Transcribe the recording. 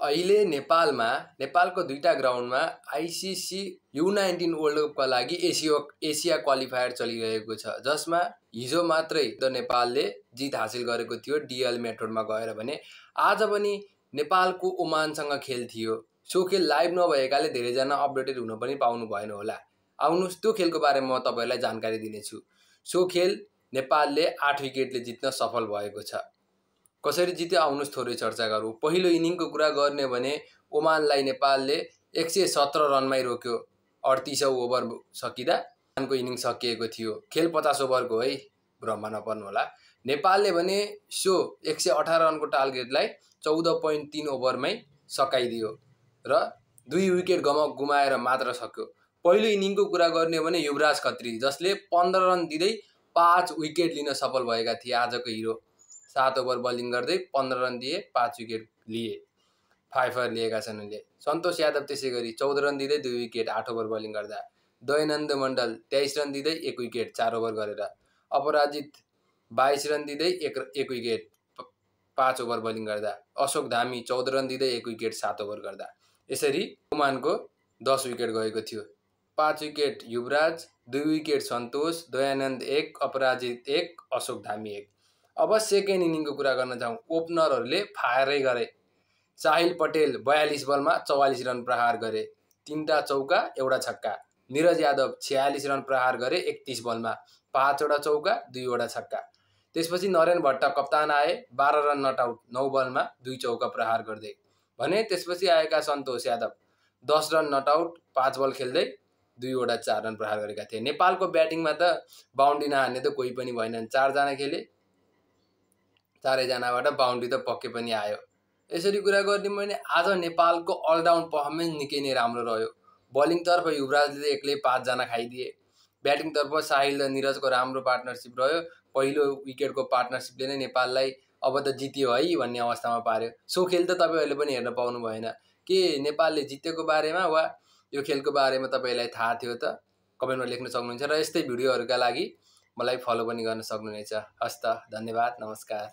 अहिले नेपालको दुईटा ग्राउन्डमा आइसिसी U19 वर्ल्ड कपका लागि एसिया क्वालिफायर चलिरहेको छ, जसमा हिजो मात्रै नेपालले जित हासिल गरेको थियो डिएल मेथडमा गएर भने आज पनि नेपालको ओमानसँग खेल थियो। सो खेल लाइभ नभएकाले धेरैजना अपडेटेड हुन पनि पाउनु भएन होला। आउनुहोस् त्यो खेलको बारेमा म तपाईलाई जानकारी दिनेछु। सो खेल नेपालले 8 विकेटले जित्न सफल भएको छ। कसरी जित्यो आउनुहोस् थोरै चर्चा गरौँ। पहिलो इनिङको कुरा गर्ने भने ओमानलाई नेपालले 117 रनमै रोक्यो। 38औं ओभर सकिँदा ओमानको इनिङ सकिएको थियो। खेल 50 ओभरको है, भ्रम नपर्नु होला। नेपालले भने सो 118 रनको टार्गेटलाई 14.3 ओभरमै सकाइदियो र 2 विकेट गुमाएर मात्र सक्यो। पहिलो इनिङको कुरा गर्ने भने युवराज खत्री, जसले 15 रन दिँदै 5 विकेट लिन सफल भएका थिए। आजको हिरो 7 ओभर बलिङ गर्दै 15 रन दिए, 5 विकेट लिए, फाइफर लिएका छन् उनले। सन्तोष यादव त्यसै गरी 14 रन दिँदै 2 विकेट 8 ओभर बलिङ गर्दा। दयानन्द मण्डल 23 रन दिँदै 1 विकेट 4 ओभर गरेर। अपराजित 22 रन दिँदै 1 विकेट 5 ओभर बलिङ गर्दा। अशोक धामी 14 रन दिँदै 1 विकेट 7 ओभर गर्दा। यसरी ओमानको 10 विकेट गएको थियो। 5 विकेट युवराज, 2 विकेट सन्तोष, दयानन्द 1, अपराजित 1, अशोक धामी 1। अब सेकेन्ड इनिङको कुरा गर्न जाउँ। ओपनरहरूले फायरै गरे। साहिल पटेल 42 बलमा 44 रन प्रहार गरे, 3टा चौका 1 छक्का। निरज यादव 46 रन प्रहार गरे 31 बलमा, 5वटा चौका 2वटा छक्का। त्यसपछि नरेन भट्ट कप्तान आए, 12 रन नट आउट 9 बलमा 2 चौका प्रहार गर्दै। भने त्यसपछि आएका सन्तोष यादव 10 रन नट आउट 5 बल खेल्दै 2वटा 4 रन प्रहार गरेका थिए। नेपालको ब्याटिङमा त बाउन्ड्री नहान्ने त कोही पनि भएनन्। 4 जना खेले, 4 जनाबाट बाउन्ड्री त पक्कै पनि आयो। यसरी कुरा गर्ने भने आज नेपालको अलराउन्ड पर्फर्मेन्स निकै नै राम्रो रह्यो। बलिङतर्फ युवराजले एक्लै 5 जना खाइदिए। ब्याटिङतर्फ साहिल र निरजको राम्रो पार्टनरसिप रह्यो। पहिलो विकेटको पार्टनरसिपले नै नेपाललाई अब त जित्यो है भन्ने अवस्थामा पार्यो। सो खेल त तपाईहरुले पनि हेर्न पाउनु भएन। के नेपालले जितेको बारेमा वा यो खेलको बारेमा तपाईलाई थाहा थियो त? कमेन्टमा लेख्न सक्नुहुन्छ र यस्तै भिडियोहरुका लागि मलाई फलो पनि गर्न सक्नुहुनेछ। हस्त, धन्यवाद, नमस्कार।